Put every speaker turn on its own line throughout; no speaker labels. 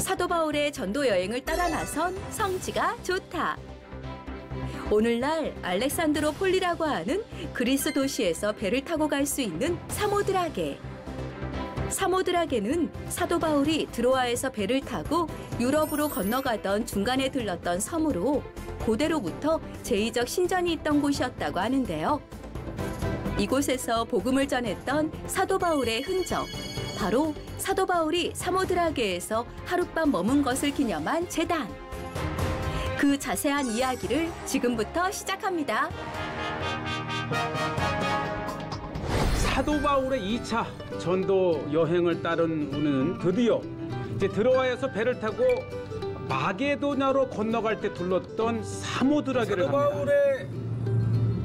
사도 바울의 전도 여행을 따라 나선 성지가 좋다. 오늘날 알렉산드로폴리라고 하는 그리스 도시에서 배를 타고 갈 수 있는 사모드라게. 사모드라게는 사도 바울이 드로아에서 배를 타고 유럽으로 건너가던 중간에 들렀던 섬으로 고대로부터 제2적 신전이 있던 곳이었다고 하는데요. 이곳에서 복음을 전했던 사도 바울의 흔적, 바로 사도 바울이 사모드라게에서 하룻밤 머문 것을 기념한 제단. 그 자세한 이야기를 지금부터 시작합니다.
사도 바울의 2차 전도 여행을 따른 우리는 드디어 이제 드로아에서 배를 타고 마게도냐로 건너갈 때 들렀던 사모드라게를
사도
갑니다.
바울의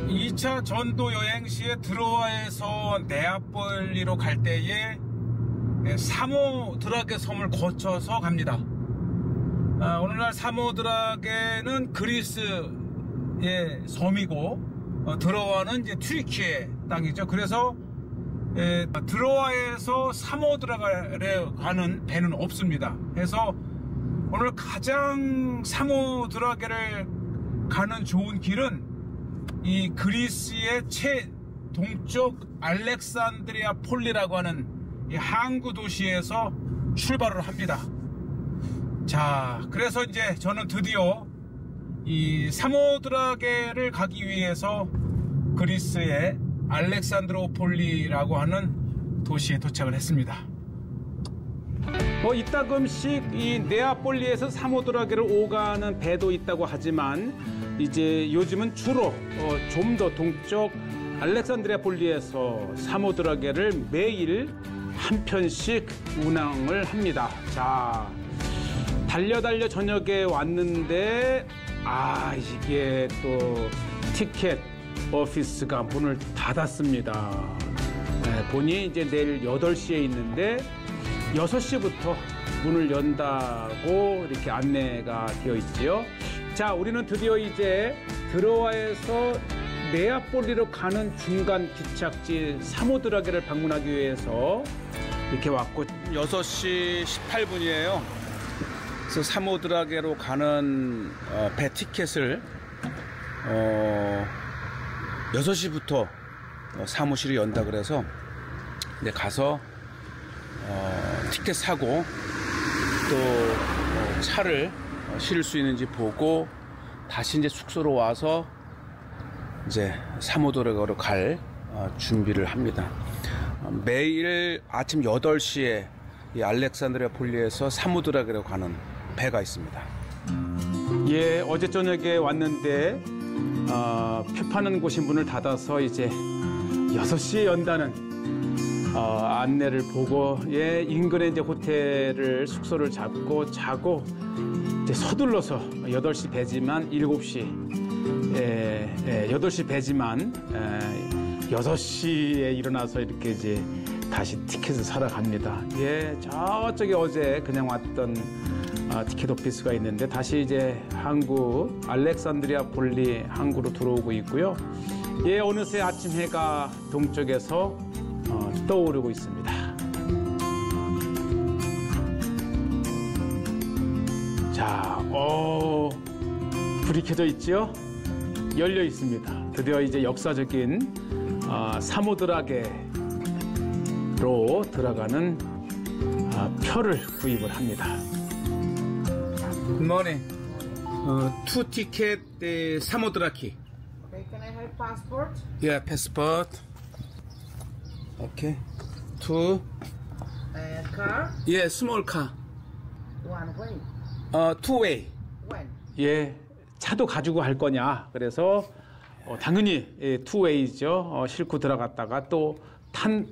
2차 전도 여행 시에 드로아에서 네아폴리로 갈 때에 사모드라게 섬을 거쳐서 갑니다. 오늘날 사모드라게는 그리스의 섬이고 드로아는 이제 튀르키예 땅이죠. 그래서 드로아에서 사모드라게를 가는 배는 없습니다. 그래서 오늘 가장 사모드라게를 가는 좋은 길은 이 그리스의 최동쪽 알렉산드리아 폴리라고 하는 이 항구 도시에서 출발을 합니다. 자, 그래서 이제 저는 드디어 이 사모드라게를 가기 위해서 그리스의 알렉산드로폴리라고 하는 도시에 도착을 했습니다.
이따금씩 이 네아폴리에서 사모드라게를 오가는 배도 있다고 하지만 이제 요즘은 주로 좀 더 동쪽 알렉산드리아폴리에서 사모드라게를 매일 한 편씩 운항을 합니다. 자, 달려 저녁에 왔는데 이게 또 티켓 오피스가 문을 닫았습니다. 보니 이제 내일 8시에 있는데 6시부터 문을 연다고 이렇게 안내가 되어 있지요. 자, 우리는 드디어 이제 드로아에서 네아폴리로 가는 중간 기착지 사모드라게를 방문하기 위해서 이렇게 왔고 6시 18분이에요. 그래서 사모드라게로 가는 배 티켓을 6시부터 사무실이 연다 그래서 이제 가서 티켓 사고 또 차를 실을 수 있는지 보고 다시 이제 숙소로 와서 이제 사모드라게로 갈 준비를 합니다. 매일 아침 8시에 이 알렉산드리아폴리에서 사모드라게로 가는 배가 있습니다. 예, 어제 저녁에 왔는데 표 파는 곳이 문을 닫아서 이제 6시에 연다는 안내를 보고 인근에 이제 호텔을 숙소를 잡고 자고 이제 서둘러서 8시 배지만 7시 8시 배지만 6시에 일어나서 이렇게 이제 다시 티켓을 사러 갑니다. 저쪽에 어제 그냥 왔던 티켓 오피스가 있는데 다시 이제 항구 알렉산드리아폴리 항구로 들어오고 있고요. 어느새 아침 해가 동쪽에서 떠오르고 있습니다. 자, 불이 켜져 있죠? 열려 있습니다. 드디어 이제 역사적인 사모드라게로 들어가는 표를 구입을 합니다.
Good morning. Two ticket 사모드라키.
Okay, can I have passport?
Yeah, passport. Okay. Two.
And car?
Yeah, small car.
One way.
Two way.
When?
차도 가지고 갈 거냐. 그래서 당연히 투웨이죠. 싣고 들어갔다가 또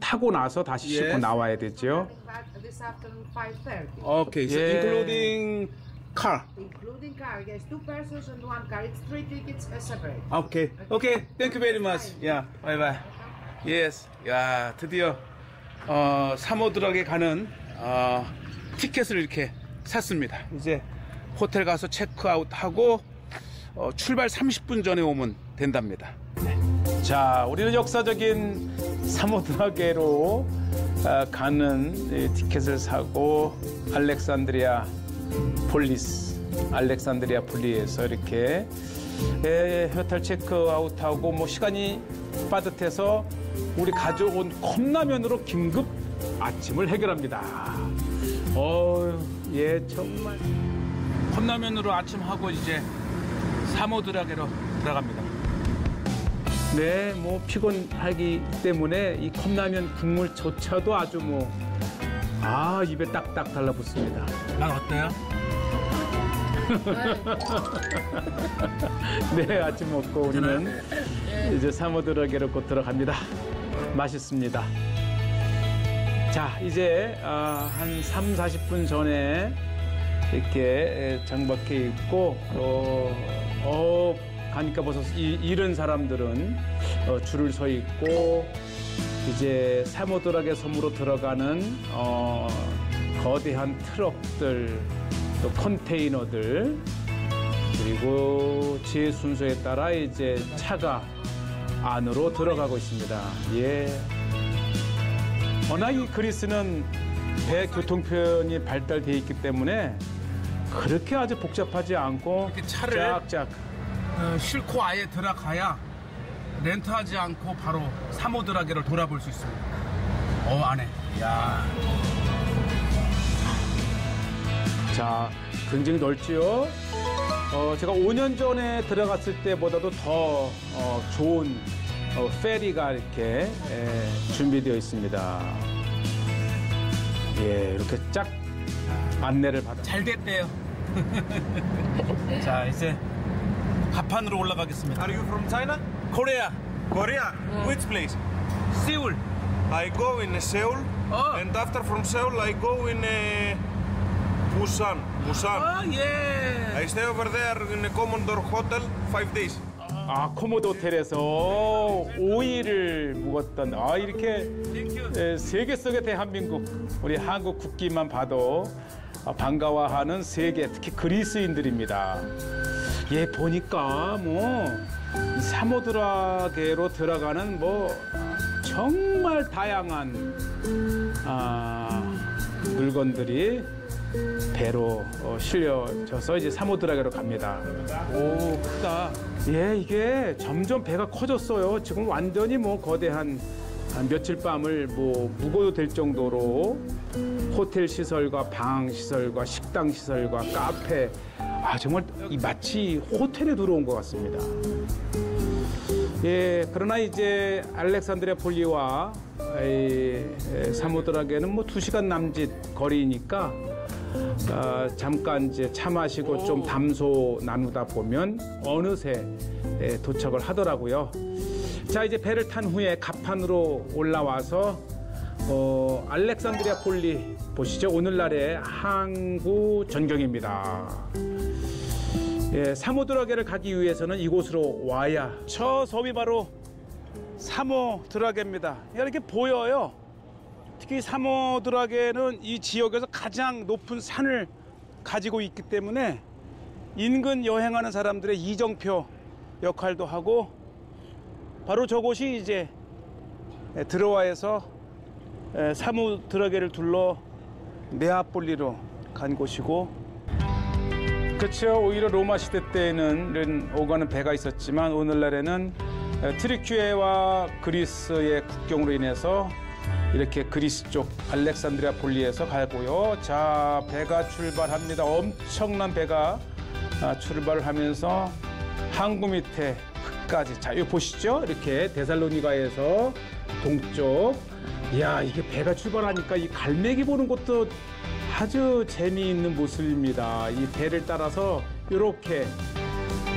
타고 나서 다시 싣고 나와야 되죠.
This afternoon 5:30.
Okay, so including car.
Including car, yes, 2 persons and 1 car. It's 3 tickets separate.
Okay. Okay. Thank you very much. Yeah. Bye bye. Yes. 야, 드디어 사모드라게 가는 티켓을 이렇게 샀습니다. 이제 호텔 가서 체크아웃하고 출발 30분 전에 오면 된답니다. 자, 우리는 역사적인 사모드라게로 가는 티켓을 사고 알렉산드리아
폴리스, 알렉산드리아 폴리에서 이렇게 호텔 체크아웃하고 뭐 시간이 빠듯해서 우리 가져온 컵라면으로 긴급 아침을 해결합니다. 예, 정말.
컵라면으로 아침하고 이제 사모드라게로 들어갑니다.
네, 뭐 피곤하기 때문에 이 컵라면 국물조차도 아주 뭐 입에 딱딱 달라붙습니다.
난 어때요?
네, 아침 먹고 우리는 이제 사모드라게로 곧 들어갑니다. 맛있습니다. 자, 이제 한 3, 40분 전에 이렇게 장박해 있고 가니까 벌써 이른 사람들은 줄을 서 있고 이제 사모드라게 섬으로 들어가는 거대한 트럭들 또 컨테이너들 그리고 제 순서에 따라 이제 차가 안으로 들어가고 있습니다. 예. 워낙 이 그리스는 배 교통편이 발달되어 있기 때문에 그렇게 아주 복잡하지 않고
이렇게 차를
쫙쫙
싣고 아예 들어가야 렌트하지 않고 바로 사모드라게를 돌아볼 수 있습니다. 안에. 야.
자, 굉장히 넓지요. 제가 5년 전에 들어갔을 때보다도 더 좋은 페리가 이렇게 준비되어 있습니다. 예, 이렇게 쫙 안내를 받아.
잘 됐대요. 자, 이제 가판으로 올라가겠습니다.
Are you from China?
코리아,
Korea? Which place?
세울.
I go in Seoul,
Oh.
and after from Seoul I go in Busan.
예.
I stay over there in a Commodore Hotel 5 days.
코모도 호텔에서 5일을 묵었던 이렇게 세계 속의 대한민국 우리 한국 국기만 봐도 반가워하는 세계 특히 그리스인들입니다. 예, 보니까 뭐 사모드라게로 들어가는 뭐 정말 다양한 물건들이 배로 실려져서 이제 사모드라게로 갑니다. 오, 크다. 예, 이게 점점 배가 커졌어요. 지금 완전히 뭐 거대한 며칠 밤을 뭐 묵어도 될 정도로 호텔 시설과 방 시설과 식당 시설과 카페 정말 마치 호텔에 들어온 것 같습니다. 예, 그러나 이제 알렉산드리아 폴리와 사모드라게는 뭐 2시간 남짓 거리니까 잠깐 이제 차 마시고 좀 담소 나누다 보면 어느새 도착을 하더라고요. 자, 이제 배를 탄 후에 갑판으로 올라와서 알렉산드리아 폴리 보시죠. 오늘날의 항구 전경입니다. 예, 사모드라게를 가기 위해서는 이곳으로 와야. 저 섬이 바로 사모드라게입니다. 이렇게 보여요. 특히 사모드라게는 이 지역에서 가장 높은 산을 가지고 있기 때문에 인근 여행하는 사람들의 이정표 역할도 하고 바로 저곳이 이제 드로아에서 사모드라게를 둘러 네아폴리로 간 곳이고 그렇죠. 오히려 로마 시대 때에는 오가는 배가 있었지만 오늘날에는 트리키에와 그리스의 국경으로 인해서 이렇게 그리스 쪽 알렉산드리아 폴리에서 가고요. 자, 배가 출발합니다. 엄청난 배가 출발을 하면서 항구 밑에 끝까지. 자, 여기 보시죠. 이렇게 데살로니가에서 동쪽. 이야, 이게 배가 출발하니까 이 갈매기 보는 것도 아주 재미있는 모습입니다. 이 배를 따라서 이렇게.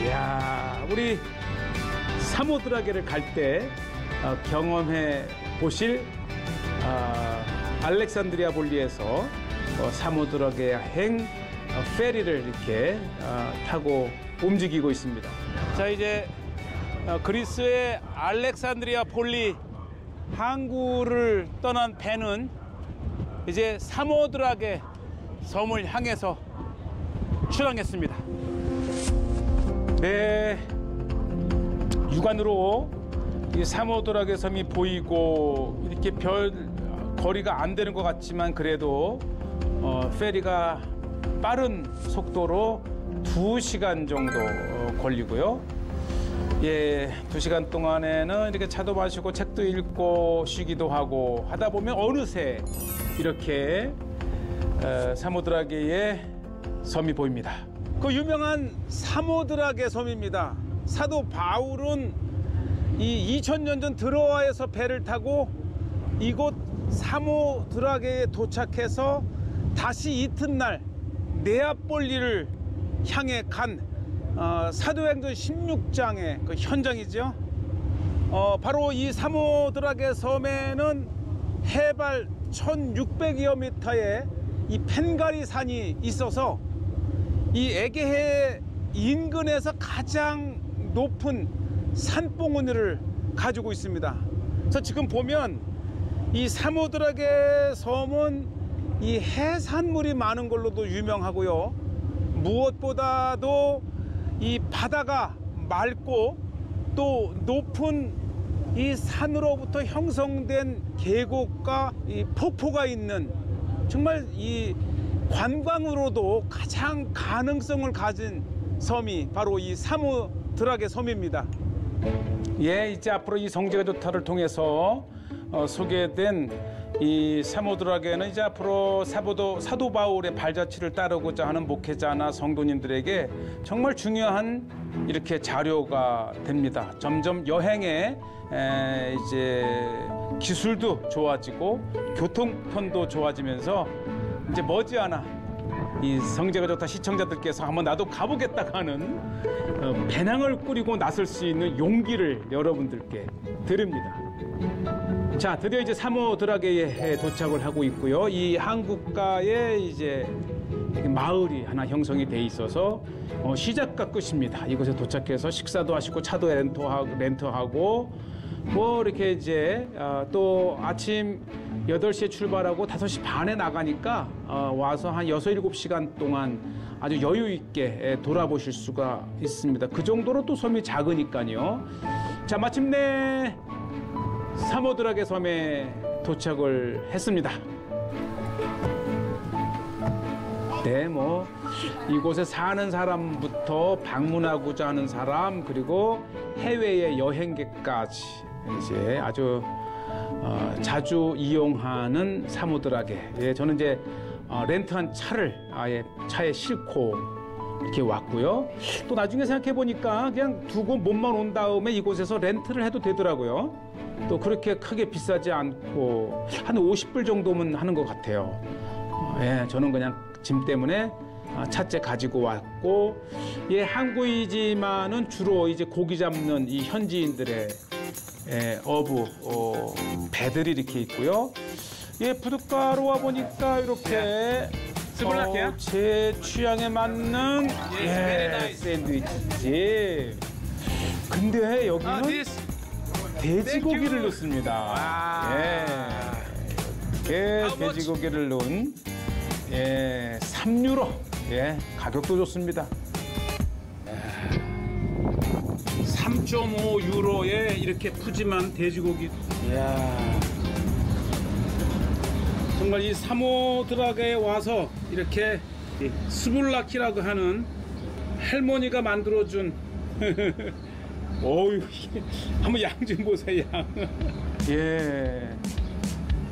이야, 우리 사모드라게를 갈 때 경험해 보실 알렉산드리아 폴리에서 사모드라게 행 페리를 이렇게 타고 움직이고 있습니다. 자, 이제 그리스의 알렉산드리아 폴리 항구를 떠난 배는 이제 사모드라게 섬을 향해서 출항했습니다. 네, 육안으로 이 사모드라게 섬이 보이고 이렇게 별 거리가 안 되는 것 같지만 그래도 페리가 빠른 속도로 2시간 정도 걸리고요. 예, 2시간 동안에는 이렇게 차도 마시고 책도 읽고 쉬기도 하고 하다 보면 어느새 이렇게 사모드라게의 섬이 보입니다. 그 유명한 사모드라게 섬입니다. 사도 바울은 이 2000년 전 드로아에서 배를 타고 이곳 사모드라게에 도착해서 다시 이튿날 네아폴리를 향해 간 사도행전 16장의 그 현장이죠. 바로 이 사모드라게 섬에는 해발 1600여 미터의 이 펜가리 산이 있어서 이 에게해 인근에서 가장 높은 산봉우리를 가지고 있습니다. 그래서 지금 보면 이 사모드라게 섬은 이 해산물이 많은 걸로도 유명하고요. 무엇보다도 이 바다가 맑고 또 높은 이 산으로부터 형성된 계곡과 이 폭포가 있는 정말 이 관광으로도 가장 가능성을 가진 섬이 바로 이 사모드라게 섬입니다. 예, 이제 앞으로 이 성지가 좋다를 통해서 소개된 이 사모드라게는 이제 앞으로 사도 바울의 발자취를 따르고자 하는 목회자나 성도님들에게 정말 중요한 이렇게 자료가 됩니다. 점점 여행에 이제 기술도 좋아지고 교통편도 좋아지면서 이제 머지않아 이 성지가 좋다 시청자들께서 한번 나도 가보겠다 하는 배낭을 꾸리고 나설 수 있는 용기를 여러분들께 드립니다. 자, 드디어 이제 사모드라게에 도착을 하고 있고요. 이 항구가에 이제 마을이 하나 형성이 돼 있어서 시작과 끝입니다. 이곳에 도착해서 식사도 하시고 차도 렌트하고 뭐 이렇게 이제 또 아침 8시에 출발하고 5시 반에 나가니까 와서 한 6, 7시간 동안 아주 여유 있게 돌아보실 수가 있습니다. 그 정도로 또 섬이 작으니까요. 자, 마침내 사모드라게 섬에 도착을 했습니다. 네, 뭐 이곳에 사는 사람부터 방문하고자 하는 사람 그리고 해외의 여행객까지 이제 아주 자주 이용하는 사모드라게. 예, 저는 이제 렌트한 차를 아예 차에 싣고 이렇게 왔고요. 또 나중에 생각해 보니까 그냥 두고 몸만 온 다음에 이곳에서 렌트를 해도 되더라고요. 또 그렇게 크게 비싸지 않고 한 50불 정도면 하는 것 같아요. 예, 저는 그냥 짐 때문에 차째 가지고 왔고, 예, 항구이지만은 주로 이제 고기 잡는 이 현지인들의 배들이 이렇게 있고요. 예, 부둣가로 와 보니까 이렇게 제 취향에 맞는 샌드위치. 근데 여기는 돼지고기를 넣습니다. 예, 돼지고기를 넣은 3유로. 예, 가격도 좋습니다. 3.5유로에 이렇게 푸짐한 돼지고기. 이야. 정말 이 사모드라게에 와서 이렇게 스불라키라고 하는 할머니가 만들어준 어유, 한번 양 좀 보세요, 양. 예.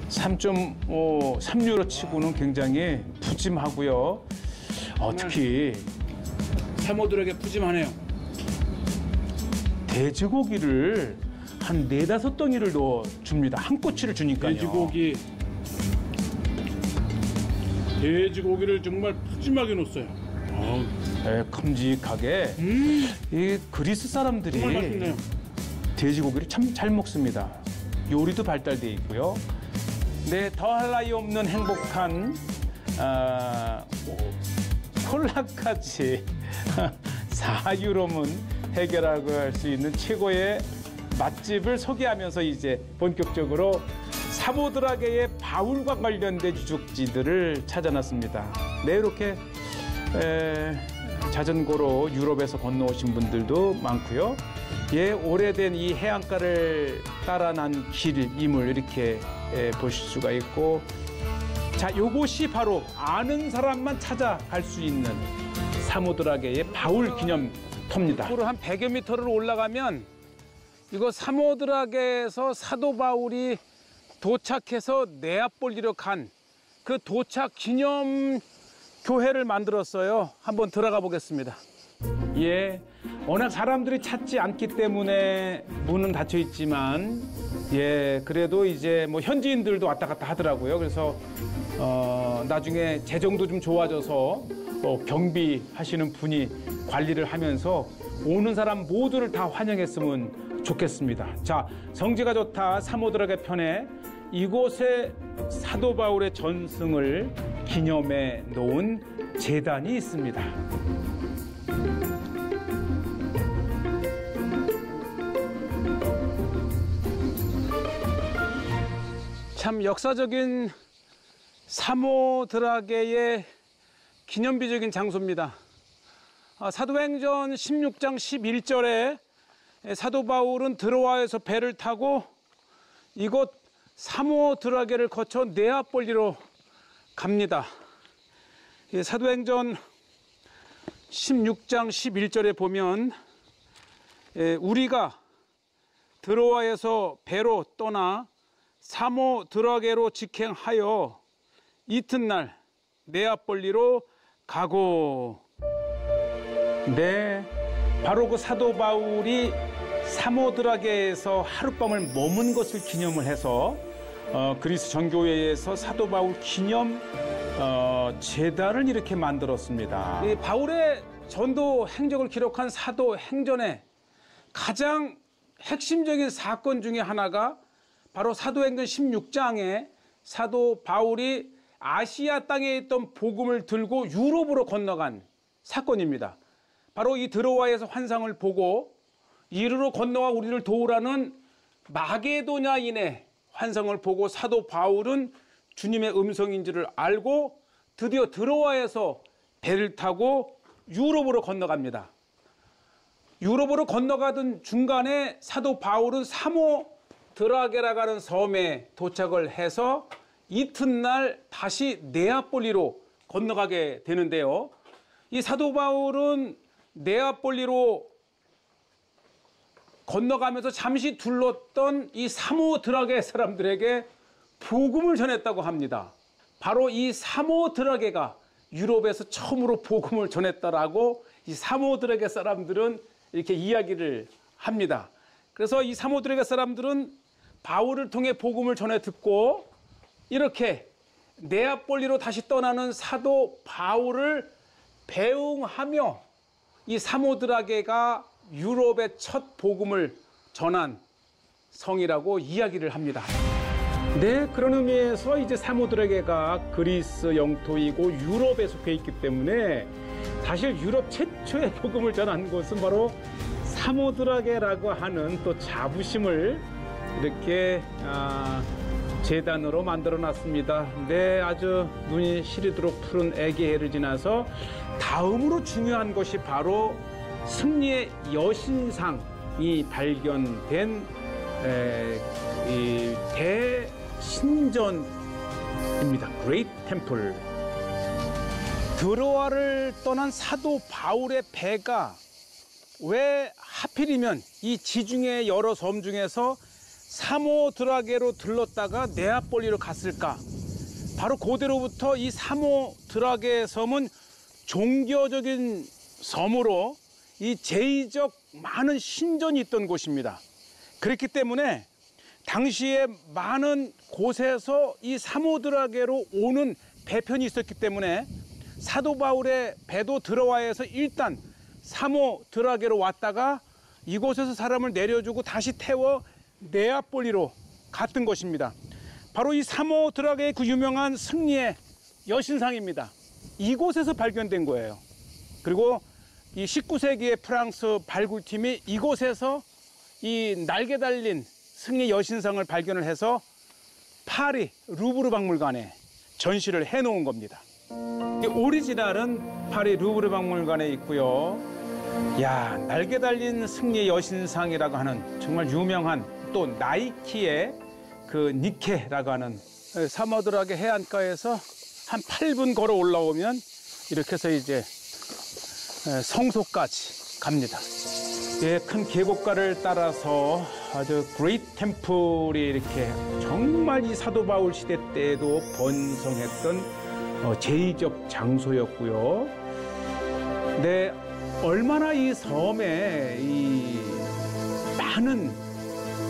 3.3유로 치고는 굉장히 푸짐하고요. 특히 사모드라게 푸짐하네요. 돼지고기를 한 4-5덩이를 넣어 줍니다. 한 꼬치를 주니까요. 돼지고기를 정말 푸짐하게 넣었어요. 네, 큼직하게. 이 그리스 사람들이 정말 맛있네요. 돼지고기를 참 잘 먹습니다. 요리도 발달돼 있고요. 네, 더할 나위 없는 행복한 콜라까지 4유로면 해결하고 할 수 있는 최고의 맛집을 소개하면서 이제 본격적으로 사모드라게의 바울과 관련된 유적지들을 찾아놨습니다. 네, 이렇게 자전거로 유럽에서 건너오신 분들도 많고요. 예, 오래된 이 해안가를 따라 난 길, 이물 이렇게 보실 수가 있고, 자, 요것이 바로 아는 사람만 찾아갈 수 있는 사모드라게의 바울 기념터입니다. 한 100여 미터를 올라가면 이거 사모드라게에서 사도 바울이 도착해서 네아폴리로 간 그 도착 기념 교회를 만들었어요. 한번 들어가 보겠습니다. 예, 워낙 사람들이 찾지 않기 때문에 문은 닫혀 있지만, 예, 그래도 이제 뭐 현지인들도 왔다 갔다 하더라고요. 그래서 나중에 재정도 좀 좋아져서 경비하시는 분이 관리를 하면서 오는 사람 모두를 다 환영했으면 좋겠습니다. 자, 성지가 좋다 사모드라게 편에 이곳에 사도 바울의 전승을 기념해 놓은 제단이 있습니다. 참 역사적인 사모드라게의 기념비적인 장소입니다. 사도행전 16장 11절에 사도 바울은 드로아에서 배를 타고 이곳 사모드라게를 거쳐 네아폴리로 갑니다. 사도행전 16장 11절에 보면 우리가 드로아에서 배로 떠나 사모드라게로 직행하여 이튿날 네아폴리로 가고. 네, 바로 그 사도 바울이 사모드라게에서 하룻밤을 머문 것을 기념을 해서 그리스 정교회에서 사도 바울 기념 제단을 이렇게 만들었습니다. 이 바울의 전도 행적을 기록한 사도 행전의 가장 핵심적인 사건 중에 하나가 바로 사도행전 16장에 사도 바울이 아시아 땅에 있던 복음을 들고 유럽으로 건너간 사건입니다. 바로 이 드로아에서 환상을 보고 이리로 건너와 우리를 도우라는 마게도냐인의 환상을 보고 사도 바울은 주님의 음성인지를 알고 드디어 드로아에서 배를 타고 유럽으로 건너갑니다. 유럽으로 건너가던 중간에 사도 바울은 사모드라게라고 하는 섬에 도착을 해서 이튿날 다시 네아폴리로 건너가게 되는데요. 이 사도 바울은 네아폴리로 건너가면서 잠시 둘렀던 이 사모드라게 사람들에게 복음을 전했다고 합니다. 바로 이 사모드라게가 유럽에서 처음으로 복음을 전했다라고 이 사모드라게 사람들은 이렇게 이야기를 합니다. 그래서 이 사모드라게 사람들은 바울을 통해 복음을 전해 듣고 이렇게 네아폴리로 다시 떠나는 사도 바울을 배웅하며 이 사모드라게가 유럽의 첫 복음을 전한 성이라고 이야기를 합니다. 네, 그런 의미에서 이제 사모드라게가 그리스 영토이고 유럽에 속해 있기 때문에 사실 유럽 최초의 복음을 전한 곳은 바로 사모드라게라고 하는 또 자부심을 이렇게 제단으로 만들어 놨습니다. 네, 아주 눈이 시리도록 푸른 애기해를 지나서 다음으로 중요한 것이 바로 승리의 여신상이 발견된 이 대신전입니다. Great Temple. 드로아를 떠난 사도 바울의 배가 왜 하필이면 이 지중해 여러 섬 중에서 사모드라게로 들렀다가 네아폴리로 갔을까? 바로 그대로부터 이 사모드라게 섬은 종교적인 섬으로 이 제의적 많은 신전이 있던 곳입니다. 그렇기 때문에 당시에 많은 곳에서 이 사모드라게로 오는 배편이 있었기 때문에 사도 바울의 배도 드로아에서 일단 사모드라게로 왔다가 이곳에서 사람을 내려주고 다시 태워 네아폴리로 갔던 것입니다. 바로 이 사모드라게의 그 유명한 승리의 여신상입니다. 이곳에서 발견된 거예요. 그리고 이 19세기의 프랑스 발굴팀이 이곳에서 이 날개 달린 승리 여신상을 발견을 해서 파리 루브르 박물관에 전시를 해놓은 겁니다. 이 오리지널은 파리 루브르 박물관에 있고요. 야, 날개 달린 승리 여신상이라고 하는 정말 유명한 또 나이키의 그 니케라고 하는 사모드라게 해안가에서 한 8분 걸어 올라오면 이렇게 해서 이제 성소까지 갑니다. 예, 큰 계곡가를 따라서 아주 그레이트 템플이 이렇게 정말 이 사도 바울 시대 때에도 번성했던 제의적 장소였고요. 네, 얼마나 이 섬에 이 많은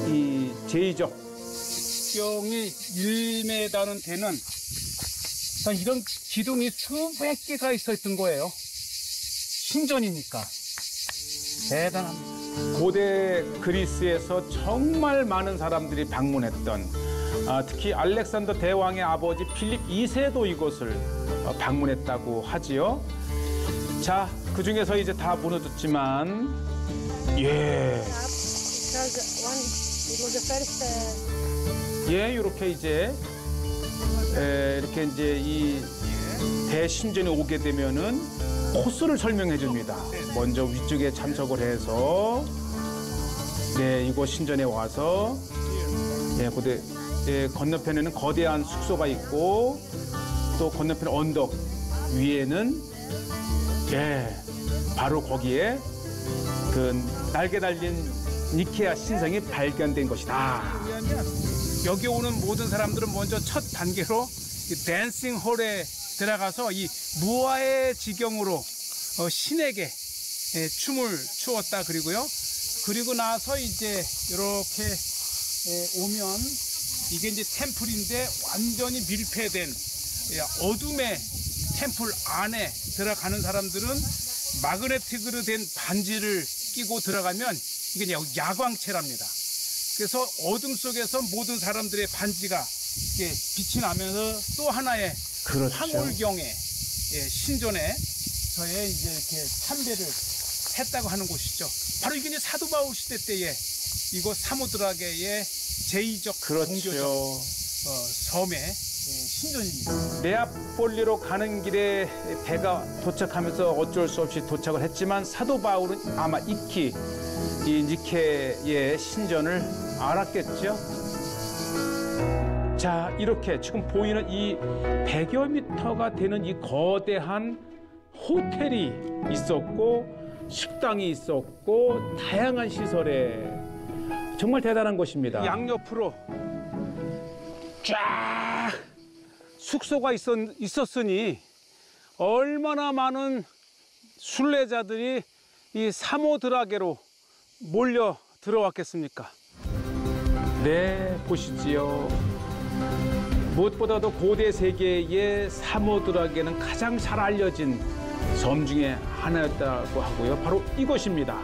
이 제의적 경이 1m는 되는 이런 기둥이 수백 개가 있었던 거예요. 신전이니까. 대단합니다. 고대 그리스에서 정말 많은 사람들이 방문했던 특히 알렉산더 대왕의 아버지 필립 2세도 이곳을 방문했다고 하지요. 자, 그 중에서 이제 다 무너졌지만 예, 이렇게 이제 이 대신전에 오게 되면은 코스를 설명해 줍니다. 먼저 위쪽에 참석을 해서 이곳 신전에 와서 건너편에는 거대한 숙소가 있고 또 건너편 언덕 위에는 바로 거기에 그 날개 달린 니케아 신성이 발견된 것이다. 여기 오는 모든 사람들은 먼저 첫 단계로 댄싱 홀에 들어가서 이 무아의 지경으로 신에게 춤을 추었다. 그리고 나서 이제 이렇게 오면 이게 이제 템플인데 완전히 밀폐된 어둠의 템플 안에 들어가는 사람들은 마그네틱으로 된 반지를 끼고 들어가면 이게 야광채랍니다. 그래서 어둠 속에서 모든 사람들의 반지가 빛이 나면서 또 하나의 황홀경의 신전에서의 이제 이렇게 참배를 했다고 하는 곳이죠. 바로 이게 이제 사도 바울 시대 때의 이곳 사모드라게의 제의적 종교적 섬의 신전입니다. 네아폴리로 가는 길에 배가 도착하면서 어쩔 수 없이 도착을 했지만 사도 바울은 아마 익히 이 니케의 신전을 알았겠죠. 자, 이렇게 지금 보이는 이 100여 미터가 되는 이 거대한 호텔이 있었고 식당이 있었고 다양한 시설에 정말 대단한 곳입니다. 양옆으로 쫙 숙소가 있었으니 얼마나 많은 순례자들이 이 사모드라게로 몰려 들어왔겠습니까? 네, 보시지요. 무엇보다도 고대 세계의 사모드라게는 가장 잘 알려진 섬 중에 하나였다고 하고요. 바로 이곳입니다.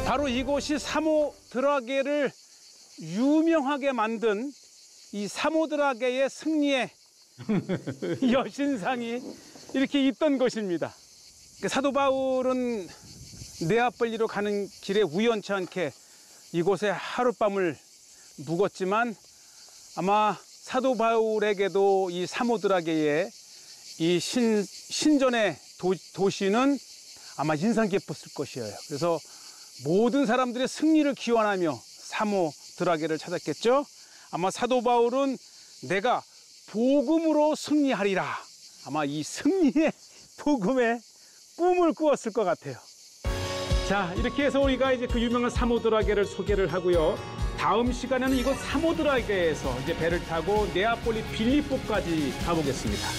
바로 이곳이 사모드라게를 유명하게 만든 이 사모드라게의 승리의 여신상이 이렇게 있던 곳입니다. 사도 바울은 네아폴리로 가는 길에 우연치 않게 이곳에 하룻밤을 묵었지만 아마 사도 바울에게도 이 사모드라게의 이 신전의 도시는 아마 인상 깊었을 것이에요. 그래서 모든 사람들의 승리를 기원하며 사모드라게를 찾았겠죠. 아마 사도 바울은 내가 복음으로 승리하리라. 아마 이 승리의 복음에 꿈을 꾸었을 것 같아요. 자, 이렇게 해서 우리가 이제 그 유명한 사모드라게를 소개를 하고요. 다음 시간에는 이곳 사모드라게에서 이제 배를 타고 네아폴리 빌립보까지 가보겠습니다.